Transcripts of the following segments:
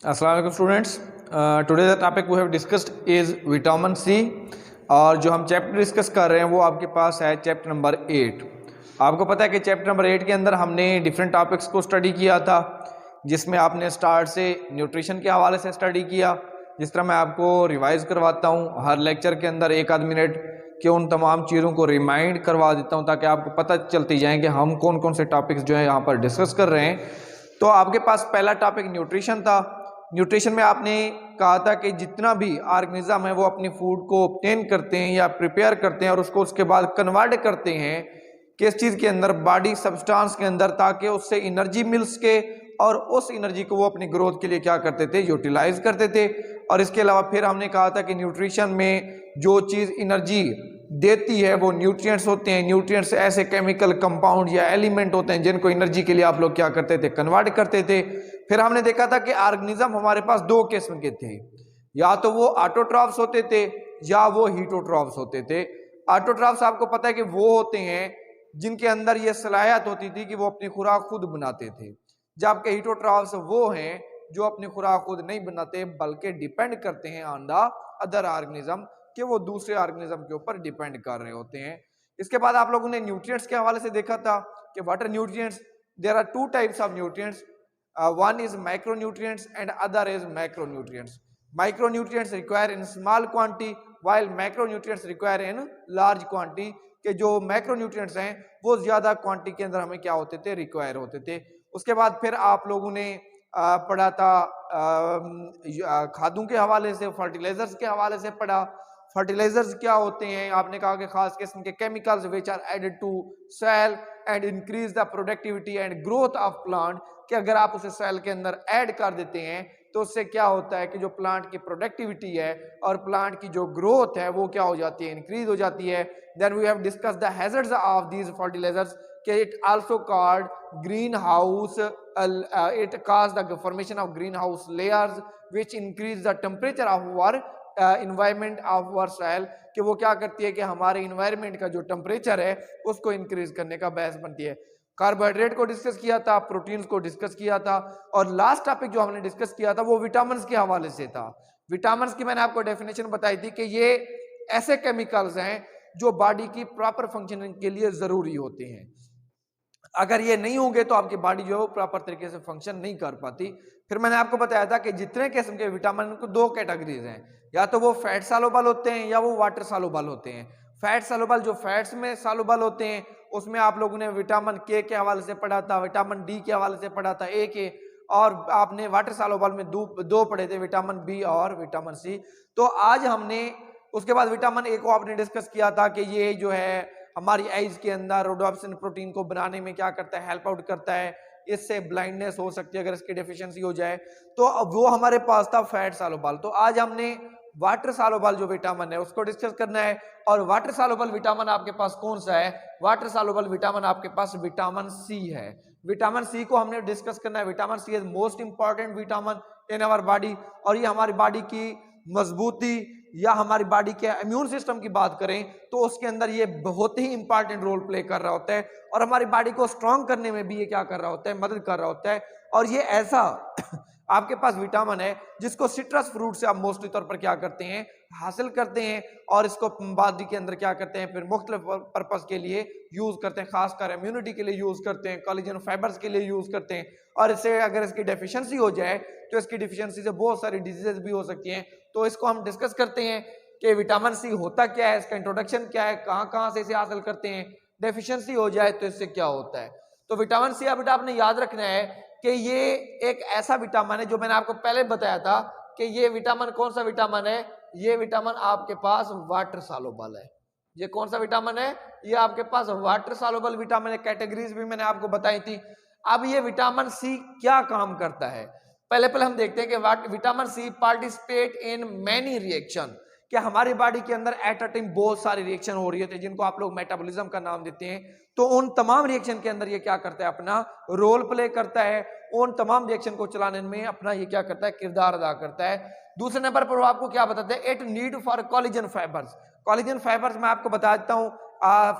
अस्सलाम वालेकुम students. Today the topic we have discussed is vitamin C. और जो हम चैप्टर डिस्कस कर रहे हैं वो आपके पास है चैप्टर नंबर 8। आपको पता है कि चैप्टर नंबर 8 के अंदर हमने डिफरेंट टॉपिक्स को स्टडी किया था, जिसमें आपने स्टार्ट से न्यूट्रिशन के हवाले से स्टडी किया। जिस तरह मैं आपको रिवाइज करवाता हूँ हर लेक्चर के अंदर एक आध मिनट के उन तमाम चीज़ों को रिमाइंड करवा देता हूँ ताकि आपको पता चलती जाए कि हम कौन कौन से टॉपिक्स जो है यहाँ पर डिस्कस कर रहे हैं। तो आपके पास पहला टॉपिक न्यूट्रिशन था। न्यूट्रिशन में आपने कहा था कि जितना भी ऑर्गेनिज्म है वो अपनी फूड को ऑब्टेन करते हैं या प्रिपेयर करते हैं और उसको उसके बाद कन्वर्ट करते हैं किस चीज़ के अंदर, बॉडी सब्सटेंस के अंदर, ताकि उससे एनर्जी मिल सके और उस एनर्जी को वो अपनी ग्रोथ के लिए क्या करते थे, यूटिलाइज करते थे। और इसके अलावा फिर हमने कहा था कि न्यूट्रिशन में जो चीज़ एनर्जी देती है वो न्यूट्रिएंट्स होते हैं। न्यूट्रिएंट्स ऐसे केमिकल कंपाउंड या एलिमेंट होते हैं जिनको एनर्जी के लिए आप लोग क्या करते थे, कन्वर्ट करते थे। फिर हमने देखा था कि ऑर्गेनिज्म हमारे पास दो किस्म के थे, या तो वो ऑटोट्रॉफ्स होते थे या वो हीटोट्रॉफ्स होते थे। ऑटोट्रॉफ्स आपको पता है कि वो होते हैं जिनके अंदर ये सलाहियत होती थी कि वो अपनी खुराक खुद बनाते थे, जबकि हीटोट्रॉफ्स वो हैं जो अपनी खुराक खुद नहीं बनाते बल्कि डिपेंड करते हैं ऑन द अदर ऑर्गेनिज्म, कि वो दूसरे ऑर्गेनिज्म के ऊपर डिपेंड कर रहे होते हैं। इसके बाद आप लोगों ने न्यूट्रिएंट्स के हवाले से देखा था कि what are nutrients. There are two types of nutrients, one is micronutrients and other is macronutrients. Micronutrients require in small quantity while macronutrients require in large quantity। के जो मैक्रोन्यूट्रिएंट्स हैं वो ज्यादा क्वांटिटी के अंदर हमें क्या होते थे, रिक्वायर होते थे। उसके बाद फिर आप लोगों ने पढ़ा था खादों के हवाले से, फर्टिलाइजर्स के हवाले से पढ़ा। फर्टिलाइजर्स क्या होते हैं, आपने कहा कि खास किस्म के chemicals which are added to cell and increase the productivity and growth of plant, कि अगर आप उसे सेल के अंदर ऐड कर देते हैं तो उससे क्या होता है कि जो प्लांट की प्रोडक्टिविटी है और प्लांट की जो ग्रोथ है वो क्या हो जाती है, इंक्रीज हो जाती है। Then we have discuss the hazards of these fertilizers, कि it also called green house, it cause the formation of green house layers which increase the temperature of our environment of our cell, कि वो क्या करती है कि हमारे environment का जो टेम्परेचर है उसको इंक्रीज करने का बायस बनती है। कार्बोहाइड्रेट को डिस्कस किया था, प्रोटीन्स को डिस्कस किया था, और लास्ट टॉपिक जो हमने डिस्कस किया था वो विटामिन्स के हवाले से था। विटामिन्स की मैंने आपको डेफिनेशन बताई थी कि ये ऐसे केमिकल्स हैं जो बॉडी की प्रॉपर फंक्शनिंग के लिए जरूरी होते हैं। अगर ये नहीं होंगे तो आपकी बॉडी जो है वो प्रॉपर तरीके से फंक्शन नहीं कर पाती। फिर मैंने आपको बताया था कि जितने किस्म के विटामिन को दो कैटेगरीज हैं, या तो वो फैट सॉल्युबल होते हैं या वो वाटर सॉल्युबल होते हैं। फैट सॉल्युबल जो फैट्स में सॉल्युबल होते हैं उसमें आप लोगों ने विटामिन के हवाले से पढ़ा था, विटामिन डी के हवाले से पढ़ा था ए के, और आपने वाटर सॉल्युबल में दो पढ़े थे, विटामिन बी और विटामिन सी। तो आज हमने उसके बाद विटामिन ए को आपने डिस्कस किया था कि ये जो है हमारी आइज के अंदर रोडोप्सिन प्रोटीन को बनाने में क्या करता है, हेल्प आउट करता है। इससे ब्लाइंडनेस हो सकती है अगर इसकी डेफिशिएंसी हो जाए, तो वो हमारे पास था फैट सॉल्युबल। तो आज हमने वाटर सॉल्युबल जो विटामिन है उसको डिस्कस करना है। और वाटर सॉल्युबल विटामिन आपके पास कौन सा है? वाटर सॉल्युबल विटामिन आपके पास विटामिन सी है। विटामिन सी को हमने डिस्कस करना है। Vitamin C is most important vitamin in our body, और ये हमारी बॉडी की मजबूती या हमारी बॉडी के इम्यून सिस्टम की बात करें तो उसके अंदर ये बहुत ही इंपॉर्टेंट रोल प्ले कर रहा होता है, और हमारी बॉडी को स्ट्रांग करने में भी ये क्या कर रहा होता है, मदद कर रहा होता है। और ये ऐसा आपके पास विटामिन है जिसको सिट्रस फ्रूट से आप मोस्टली तौर पर क्या करते हैं, हासिल करते हैं, और इसको बॉडी के अंदर क्या करते हैं, फिर मुख्तलिफ पर्पस के लिए यूज करते हैं, खासकर इम्यूनिटी के लिए यूज करते हैं, कोलेजन फाइबर्स के लिए यूज करते हैं। और इससे अगर इसकी डेफिशिएंसी हो जाए तो इसकी डेफिशिएंसी से बहुत सारी डिजीजेस भी हो सकती हैं। तो इसको हम डिस्कस करते हैं कि विटामिन सी होता क्या है, इसका इंट्रोडक्शन क्या है, कहाँ कहाँ से इसे हासिल करते हैं, डेफिशिएंसी हो जाए तो इससे क्या होता है। तो विटामिन सी बेटा आपने याद रखना है कि ये एक ऐसा विटामिन है जो मैंने आपको पहले बताया था कि ये विटामिन कौन सा विटामिन है, ये विटामिन आपके पास वाटर सॉल्युबल है। ये कौन सा विटामिन है? ये आपके पास वाटर सॉल्युबल विटामिन है। कैटेगरीज भी मैंने आपको बताई थी। अब ये विटामिन सी क्या काम करता है, पहले हम देखते हैं कि vitamin C participate in many reaction, कि हमारी बॉडी के अंदर एट अ टाइम बहुत सारी रिएक्शन हो रही है जिनको आप लोग मेटाबॉलिज्म का नाम देते हैं। तो उन तमाम रिएक्शन के अंदर ये क्या करता है, अपना रोल प्ले करता है। उन तमाम रिएक्शन को चलाने में अपना ये क्या करता है, किरदार अदा करता है। दूसरे नंबर पर वो आपको क्या बताते हैं, it need for collagen fibres. Collagen fibres मैं आपको बता देता हूँ,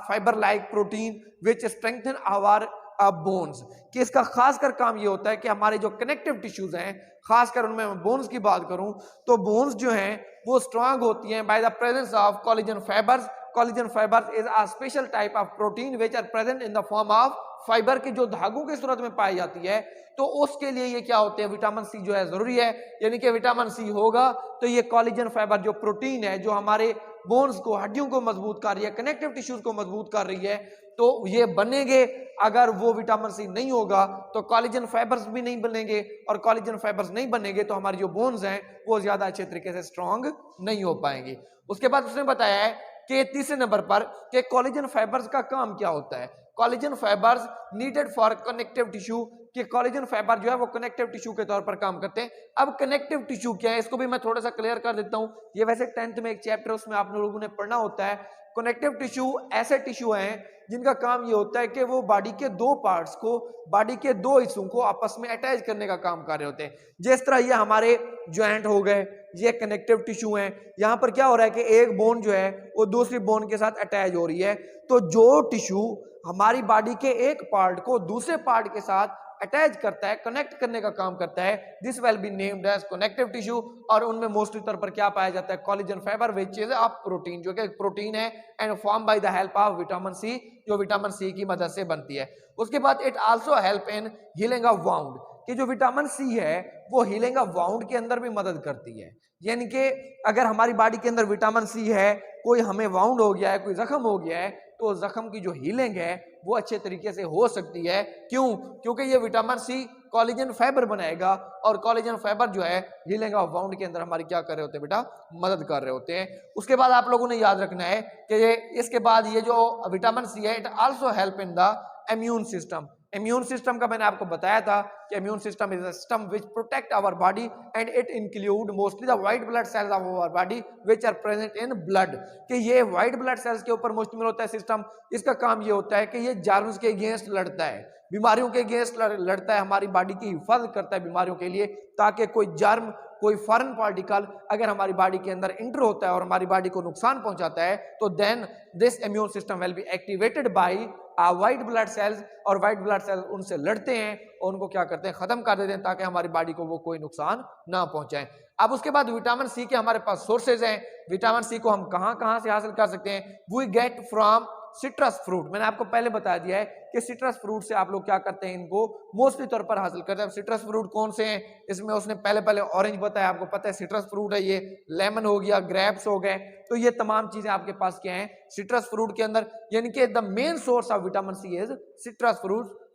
fibre like protein which strengthen our bones, कि इसका खासकर काम ये होता है कि हमारे जो कनेक्टिव टिश्यूज हैं, खासकर उनमें मैं बोन्स की बात करूं तो बोन्स जो हैं वो स्ट्रांग होती हैं by the presence of collagen fibres. Collagen fibres is a special type of protein which are present in the form of fibre, की जो धागों की सूरत में पाई जाती है। तो उसके लिए ये क्या होते हैं, विटामिन सी जो है जरूरी है, यानी कि विटामिन सी होगा तो ये कोलेजन फाइबर जो प्रोटीन है जो हमारे बोन्स को, हड्डियों को मजबूत कर रही है, कनेक्टिव टिश्यूज को मजबूत कर रही है, तो ये बनेंगे। अगर वो विटामिन सी नहीं होगा तो कोलेजन फाइबर्स भी नहीं बनेंगे, और कोलेजन फाइबर्स नहीं बनेंगे तो हमारी जो बोन्स हैं वो ज्यादा अच्छे तरीके से स्ट्रांग नहीं हो पाएंगे। उसके बाद उसने बताया है कि तीसरे नंबर पर कि कोलेजन फाइबर्स का काम क्या होता है। Collagen fibres needed for connective tissue, कि कोलेजन फाइबर जो है वो कनेक्टिव टिश्यू के तौर पर काम करते हैं। अब कनेक्टिव टिश्यू क्या है, इसको भी मैं थोड़ा सा क्लियर कर देता हूं। ये वैसे 10th में एक चैप्टर उसमें आप लोगों ने पढ़ना होता है। कनेक्टिव टिश्यू ऐसे टिश्यू हैं जिनका काम ये होता है कि वो बॉडी के दो पार्ट्स को, बॉडी के दो हिस्सों को आपस में अटैच करने का काम कर रहे होते हैं। जिस तरह ये हमारे ज्वाइंट हो गए, ये कनेक्टिव टिश्यू हैं। यहाँ पर क्या हो रहा है कि एक बोन जो है वो दूसरी बोन के साथ अटैच हो रही है, तो जो टिश्यू हमारी बॉडी के एक पार्ट को दूसरे पार्ट के साथ अटैच करता है, कनेक्ट करने का काम करता है, this will be named as connective tissue. और उनमें मोस्टली तौर पर क्या पाया जाता है, collagen fibre which is a protein, जो कि एक प्रोटीन है and form by the help of vitamin C, जो विटामिन सी की मदद से बनती है। उसके बाद it also help in healing of wound, कि जो विटामिन सी है वो हीलिंग ऑफ वाउंड के अंदर भी मदद करती है। यानी कि अगर हमारी बॉडी के अंदर विटामिन सी है, कोई हमें वाउंड हो गया है, कोई जख्म हो गया है, तो जख्म की जो हीलिंग है वो अच्छे तरीके से हो सकती है। क्यों? क्योंकि ये विटामिन सी कोलेजन फाइबर बनाएगा, और कोलेजन फाइबर जो है हीलिंग ऑफ वाउंड के अंदर हमारी क्या कर रहे होते हैं बेटा, मदद कर रहे होते हैं। उसके बाद आप लोगों ने याद रखना है कि इसके बाद ये जो विटामिन सी है it also help in the immune system. Immune system का मैंने आपको बताया था कि immune system is a system which protect our body and it include mostly the white blood cells of our body which are present in blood, कि ये white blood sales के ऊपर मुश्तमिल होता है सिस्टम। इसका काम ये होता है कि ये जर्म्स के अगेंस्ट लड़ता है, बीमारियों के अगेंस्ट लड़ता है, हमारी बॉडी की हिफाजत करता है बीमारियों के लिए, ताकि कोई जर्म, कोई फॉरेन पार्टिकल अगर हमारी बॉडी के अंदर इंटर होता है और हमारी बॉडी को नुकसान पहुंचाता है, तो then this immune system will be activated by white blood cells, और व्हाइट ब्लड सेल्स उनसे लड़ते हैं और उनको क्या करते हैं, खत्म कर देते हैं, ताकि हमारी बॉडी को वो कोई नुकसान ना पहुंचाएं। अब उसके बाद विटामिन सी के हमारे पास सोर्सेज हैं। विटामिन सी को हम कहां से हासिल कर सकते हैं, we get from citrus fruit. मैंने आपको पहले बता दिया है कि सिट्रस फ्रूट से आप लोग क्या करते हैं, इनको मोस्टली तौर पर हासिल करते हैं। सिट्रस फ्रूट कौन से हैं, इसमें उसने पहले ऑरेंज बताया, आपको पता है सिट्रस फ्रूट है, ये लेमन हो गया, ग्रेप्स हो गए, तो ये तमाम चीजें आपके पास क्या हैं, सिट्रस फ्रूट के अंदर। यानी कि the main source of vitamin C is citrus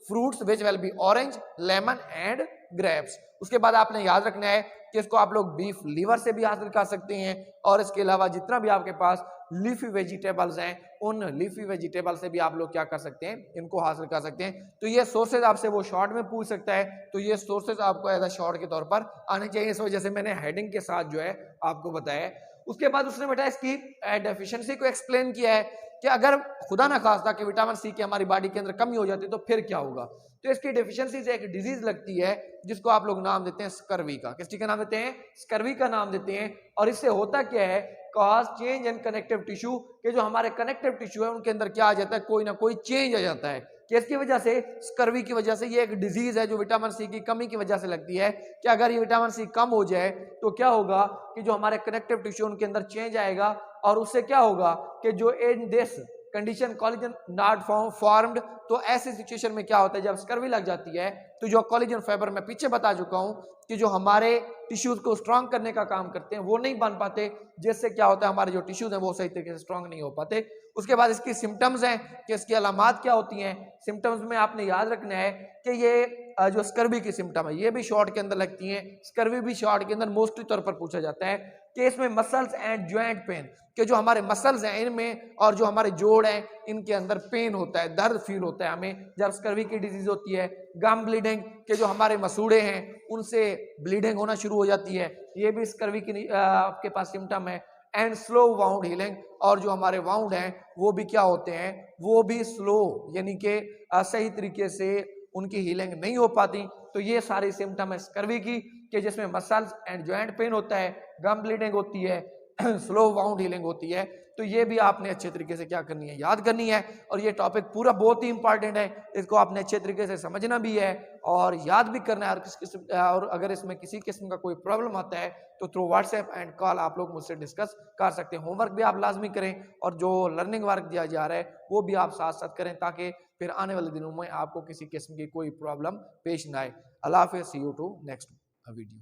fruits which will be orange, lemon and grapes. उसके बाद आपने याद रखना है कि इसको आप लोग बीफ लीवर से भी हासिल कर सकते हैं, और इसके अलावा जितना भी आपके पास लीफी वेजिटेबल्स हैं, उन लीफी वेजिटेबल से भी आप लोग क्या कर सकते हैं, इनको हासिल कर सकते हैं। तो ये सोर्सेज आपसे वो शॉर्ट में पूछ सकता है, तो ये सोर्सेज आपको एज अ शॉर्ट के तौर पर आने चाहिए, इस वजह से मैंने हेडिंग के साथ जो है आपको बताया। उसके बाद उसने बेटा इसकी डेफिशिएंसी को एक्सप्लेन किया है कि अगर खुदा ना खास्ता कि विटामिन सी की हमारी बॉडी के अंदर कमी हो जाती है तो फिर क्या होगा। तो इसकी डेफिशिएंसी से एक डिजीज लगती है जिसको आप लोग नाम देते हैं स्कर्वी का। किस चीज का नाम देते हैं, स्कर्वी का नाम देते हैं। और इससे होता क्या है, cause change in connective tissue, के जो हमारे कनेक्टिव टिश्यू है उनके अंदर क्या आ जाता है, कोई ना कोई चेंज आ जाता है। किसकी वजह से, स्कर्वी की वजह से। ये एक डिजीज है जो विटामिन सी की कमी की वजह से लगती है, कि अगर ये विटामिन सी कम हो जाए तो क्या होगा कि जो हमारे कनेक्टिव टिश्यू उनके अंदर चेंज आएगा, और उससे क्या होगा कि जो in this condition collagen not formed, तो ऐसी सिचुएशन में क्या होता है, जब स्कर्वी लग जाती है तो जो कोलेजन फाइबर मैं पीछे बता चुका हूं कि जो हमारे टिश्यूज को स्ट्रांग करने का काम करते हैं वो नहीं बन पाते, जिससे क्या होता है हमारे जो टिश्यूज हैं वो सही तरीके से स्ट्रांग नहीं हो पाते। उसके बाद इसकी सिम्टम्स हैं कि इसकी अलामात क्या होती हैं। सिम्टम्स में आपने याद रखना है कि ये जो स्कर्वी की सिम्टम है ये भी शॉर्ट के अंदर लगती हैं। स्कर्वी भी शॉर्ट के अंदर मोस्टली तौर पर पूछा जाता है कि इसमें मसल्स एंड ज्वाइंट पेन, कि जो हमारे मसल्स हैं इनमें और जो हमारे जोड़ हैं इनके अंदर पेन होता है, दर्द फील होता है हमें जब स्कर्वी की डिजीज होती है। गम ब्लीडिंग, के जो हमारे मसूड़े हैं उनसे ब्लीडिंग होना शुरू हो जाती है, ये भी स्कर्वी की आपके पास सिम्टम है। एंड स्लो वाउंड हीलिंग, और जो हमारे वाउंड हैं वो भी क्या होते हैं, वो भी स्लो, यानी कि सही तरीके से उनकी हीलिंग नहीं हो पाती। तो ये सारी सिम्टम है स्कर्वी की, कि जिसमें मसल्स एंड जॉइंट पेन होता है, गम ब्लीडिंग होती है, स्लो वाउंड हीलिंग होती है। तो ये भी आपने अच्छे तरीके से क्या करनी है, याद करनी है। और ये टॉपिक पूरा बहुत ही इंपॉर्टेंट है, इसको आपने अच्छे तरीके से समझना भी है और याद भी करना है। और अगर इसमें किसी किस्म का कोई प्रॉब्लम आता है तो थ्रू व्हाट्सएप एंड कॉल आप लोग मुझसे डिस्कस कर सकते हैं। होमवर्क भी आप लाजमी करें और जो लर्निंग वर्क दिया जा रहा है वो भी आप साथ साथ करें, ताकि फिर आने वाले दिनों में आपको किसी किस्म की कोई प्रॉब्लम पेश ना आए। अल्लाह हाफिज़, सी यू टू नेक्स्ट वीडियो।